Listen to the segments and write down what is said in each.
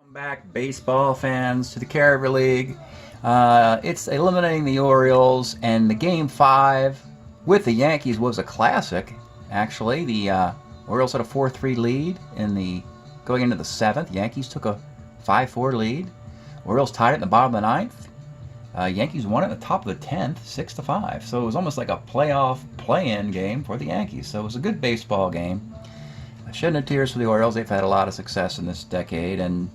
Welcome back, baseball fans, to the carryover league. It's eliminating the Orioles, and the game 5 with the Yankees was a classic. Actually, the Orioles had a 4-3 lead in the going into the 7th. Yankees took a 5-4 lead. Orioles tied it in the bottom of the 9th. Yankees won it at the top of the 10th, 6-5. So it was almost like a playoff play-in game for the Yankees. So it was a good baseball game. Shed no tears for the Orioles. They've had a lot of success in this decade, and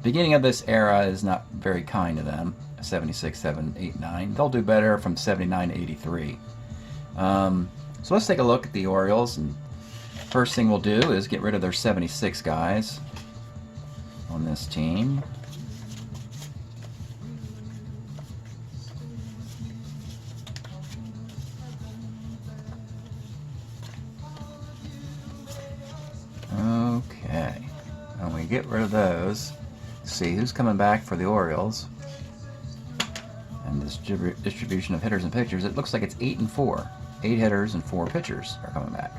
beginning of this era is not very kind to them. 76, 7, 8, 9. They'll do better from 79 to 83. So let's take a look at the Orioles. And first thing we'll do is get rid of their 76 guys on this team. Okay. And we get rid of those. See who's coming back for the Orioles. And this distribution of hitters and pitchers, it looks like it's 8 and 4. 8 hitters and 4 pitchers are coming back.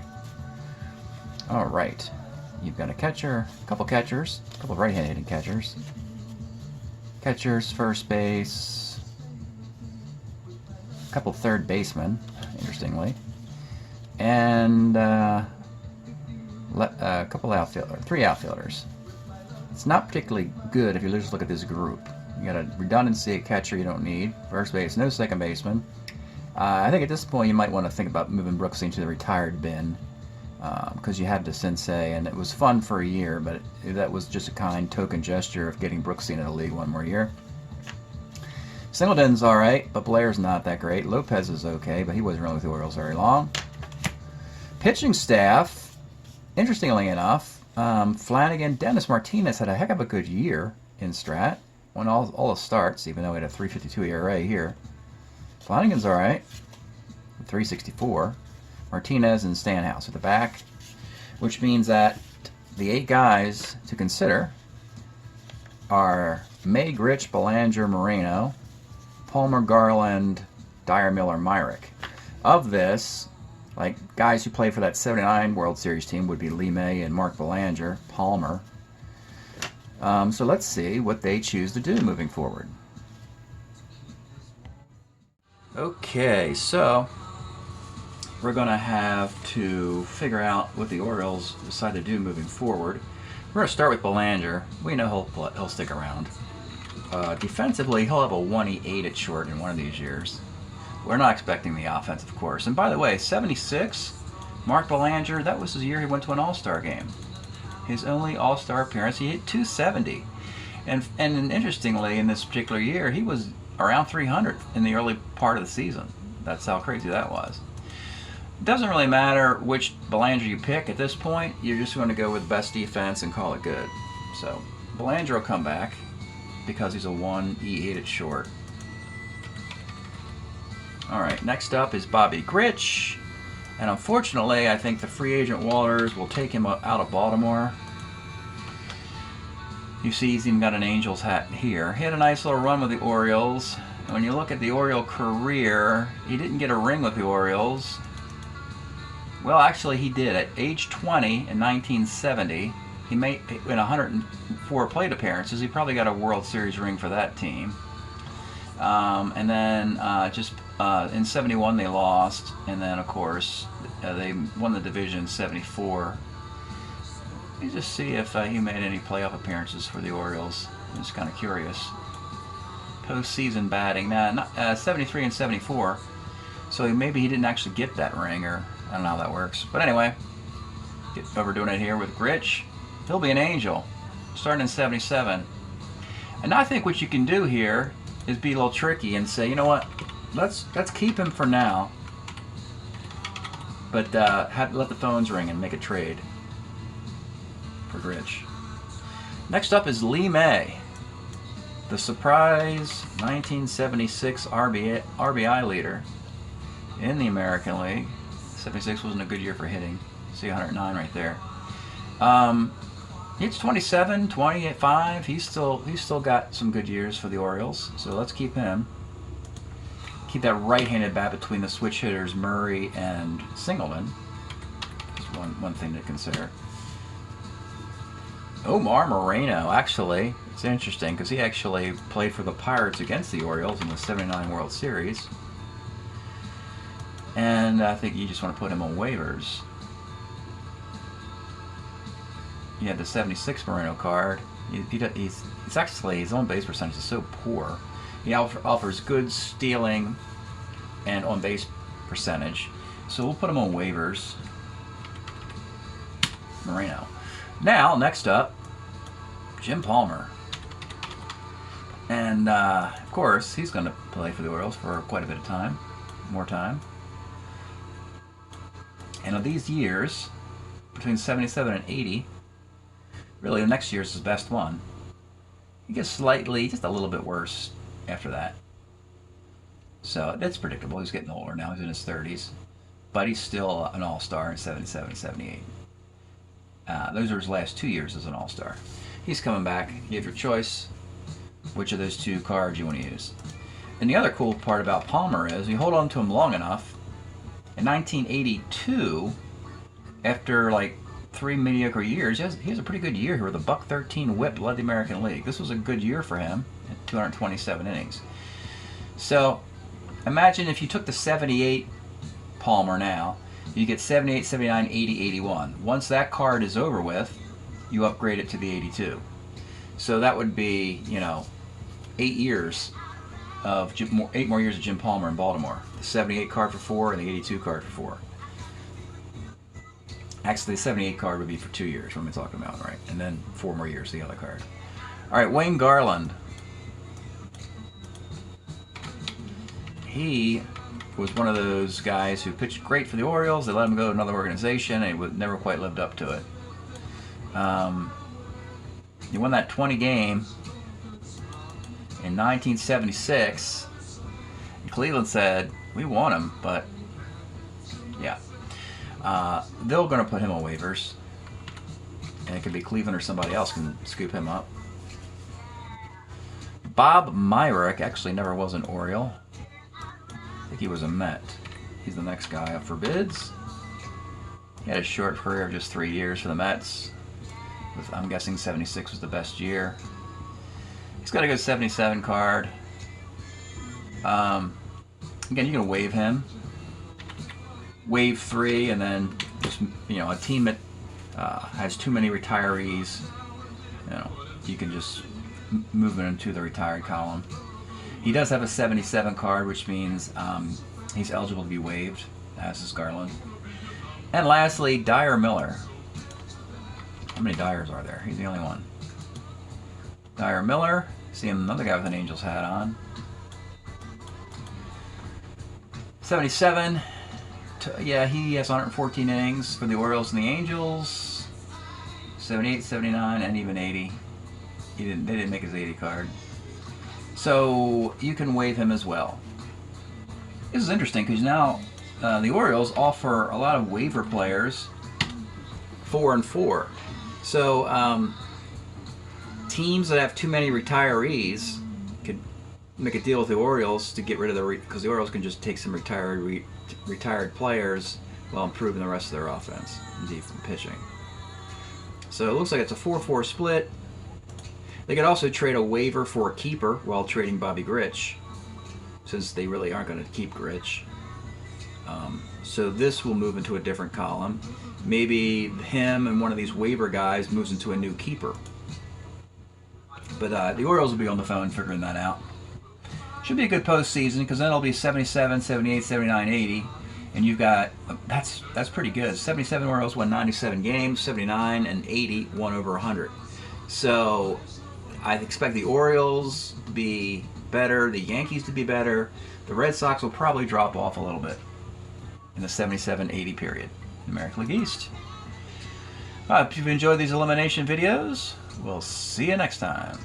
All right. You've got a catcher, a couple catchers, a couple right-handed catchers. Catchers, first base, a couple third basemen, interestingly, and a couple outfielders, 3 outfielders. It's not particularly good if you just look at this group. You got a redundancy at catcher you don't need. First base, no second baseman. I think at this point you might want to think about moving Brooksy into the retired bin because you had the Sensei, and it was fun for a year, but that was just a kind token gesture of getting Brooksy into the league one more year. Singleton's all right, but Blair's not that great. Lopez is okay, but he wasn't really with the Orioles very long. Pitching staff, interestingly enough, Flanagan, Dennis Martinez had a heck of a good year in Strat. Won all the starts, even though he had a 3.52 ERA here. Flanagan's all right, 3.64. Martinez and Stanhouse at the back, which means that the 8 guys to consider are May, Grich, Belanger, Moreno, Palmer, Garland, Dyer, Miller, Myrick. Of this, like guys who play for that 79 World Series team would be Lee May and Mark Belanger, Palmer. So let's see what they choose to do moving forward. Okay, so we're going to have to figure out what the Orioles decide to do moving forward. We're going to start with Belanger. We know he'll stick around. Defensively, he'll have a 1.88 at short in one of these years. We're not expecting the offense, of course. And by the way, 76, Mark Belanger, that was his year he went to an All-Star game. His only All-Star appearance, he hit 270. And interestingly, in this particular year, he was around 300 in the early part of the season. That's how crazy that was. It doesn't really matter which Belanger you pick at this point. You're just going to go with best defense and call it good. So Belanger will come back because he's a 1.88 at short. All right, next up is Bobby Grich. And unfortunately, I think the free agent Walters will take him out of Baltimore. You see he's even got an Angels hat here. He had a nice little run with the Orioles. And when you look at the Oriole career, he didn't get a ring with the Orioles. Well, actually he did. At age 20 in 1970, he made in 104 plate appearances. He probably got a World Series ring for that team. And then in 71 they lost, and then of course they won the division in 74. Let me just see if he made any playoff appearances for the Orioles. I'm just kind of curious. Postseason batting, nah, 73 and 74. So maybe he didn't actually get that ring, or I don't know how that works. But anyway, overdoing it here with Grich. He'll be an Angel, starting in 77. And I think what you can do here is be a little tricky and say, you know what, let's keep him for now, but let the phones ring and make a trade for Grich. Next up is Lee May, the surprise 1976 RBI leader in the American League. 76 wasn't a good year for hitting. See 109 right there. It's 27, 25. He's still got some good years for the Orioles, so let's keep him. Keep that right-handed bat between the switch hitters Murray and Singleton. Just one thing to consider. Omar Moreno, actually. It's interesting because he actually played for the Pirates against the Orioles in the '79 World Series. And I think you just want to put him on waivers. You had the '76 Moreno card. He's actually, his on-base percentage is so poor. He offers good stealing and on-base percentage. So we'll put him on waivers. Moreno. Now, next up, Jim Palmer. And, of course, he's going to play for the Orioles for quite a bit of time. More time. And of these years, between 77 and 80, really the next year's his best one. He gets slightly, just a little bit worse after that. So that's predictable. He's getting older now. He's in his 30s. But he's still an all-star in 77 and 78. Those are his last 2 years as an all-star. He's coming back. You have your choice which of those two cards you want to use. And the other cool part about Palmer is you hold on to him long enough. In 1982, after like 3 mediocre years, he has a pretty good year here with a .113 whip, led the American League. This was a good year for him at 227 innings. So imagine if you took the 78 Palmer now, you get 78, 79, 80, 81. Once that card is over with, you upgrade it to the 82. So that would be, 8 years of 8 more years of Jim Palmer in Baltimore. The 78 card for 4 and the 82 card for 4. Actually, the 78 card would be for 2 years, what am I talking about, right? And then 4 more years, the other card. All right, Wayne Garland. He was one of those guys who pitched great for the Orioles. They let him go to another organization, and he never quite lived up to it. He won that 20 game in 1976. And Cleveland said, we want him, but yeah. They're going to put him on waivers. And it could be Cleveland or somebody else can scoop him up. Bob Myrick actually never was an Oriole. I think he was a Met. He's the next guy up for bids. He had a short career of just 3 years for the Mets. I'm guessing 76 was the best year. He's got a good 77 card. Again, you can waive him. Waive 3, and then just, a team that has too many retirees, you can just move him into the retired column. He does have a 77 card, which means he's eligible to be waived, as is Garland. And lastly, Dyer Miller. How many Dyers are there? He's the only one. Dyer Miller. See another guy with an Angels hat on. 77. Yeah, he has 114 innings for the Orioles and the Angels. 78, 79, and even 80. They didn't make his 80 card. So you can waive him as well. This is interesting because now the Orioles offer a lot of waiver players 4 and 4. So teams that have too many retirees could make a deal with the Orioles to get rid of because the Orioles can just take some retired players while improving the rest of their offense and deep pitching. So it looks like it's a 4-4 split. They could also trade a waiver for a keeper while trading Bobby Grich, since they really aren't going to keep Grich. So this will move into a different column. Maybe him and one of these waiver guys moves into a new keeper. But the Orioles will be on the phone figuring that out. Should be a good postseason because then it'll be 77, 78, 79, 80. And you've got, that's pretty good. 77 Orioles won 97 games, 79 and 80 won over 100. So I expect the Orioles to be better, the Yankees to be better. The Red Sox will probably drop off a little bit in the 77-80 period in American League East. If you've enjoyed these elimination videos, we'll see you next time.